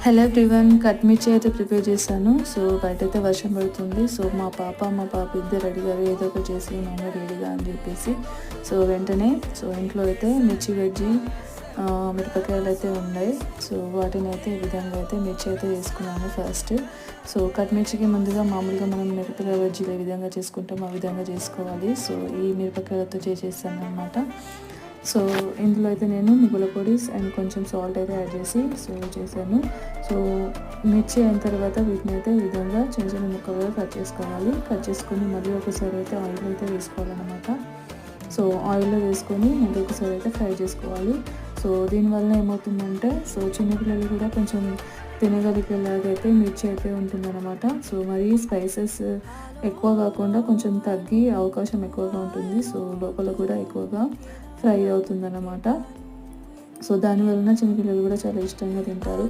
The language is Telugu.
హలో ఎవ్రీవన్, కట్ మిర్చి అయితే ప్రిపేర్ చేశాను. సో బయటైతే వర్షం పడుతుంది. సో మా పాప ఇద్దరు అడిగారు ఏదో ఒకటి చేసి మమ్మీ రెడీగా అని చెప్పేసి. సో వెంటనే ఇంట్లో అయితే మిర్చి వెజ్జి మిరపకాయలు అయితే ఉన్నాయి. సో వాటిని అయితే ఈ విధంగా అయితే మిర్చి అయితే వేసుకున్నాను ఫస్ట్. సో కట్ మిర్చికి ముందుగా మామూలుగా మనం మిరపకాయ వెజ్జీలు ఏ విధంగా చేసుకుంటాం ఆ విధంగా చేసుకోవాలి. సో ఈ మిరపకాయలతో చేసేసాను అనమాట. సో ఇందులో అయితే నేను నువ్వుల పొడి అండ్ కొంచెం సాల్ట్ అయితే యాడ్ చేసి చేశాను. సో మిర్చి అయిన తర్వాత వీటిని అయితే ఈ విధంగా చిన్న చిన్న ముక్కలుగా కట్ చేసుకోవాలి. కట్ చేసుకొని మళ్ళీ ఒకసారి అయితే ఆయిల్ అయితే వేసుకోవాలన్నమాట. సో ఆయిల్లో వేసుకొని మళ్ళీ ఒకసారి అయితే ఫ్రై చేసుకోవాలి. సో దీనివల్ల ఏమవుతుందంటే చిన్నపిల్లలు కూడా కొంచెం తినగలిగేలాగైతే మిర్చి అయితే ఉంటుందన్నమాట. సో మరి స్పైసెస్ ఎక్కువ కాకుండా కొంచెం తగ్గి అవకాశం ఎక్కువగా ఉంటుంది. సో లోపల కూడా ఎక్కువగా ఫ్రై అవుతుందన్నమాట. సో దానివలన చిన్నపిల్లలు కూడా చాలా ఇష్టంగా తింటారు.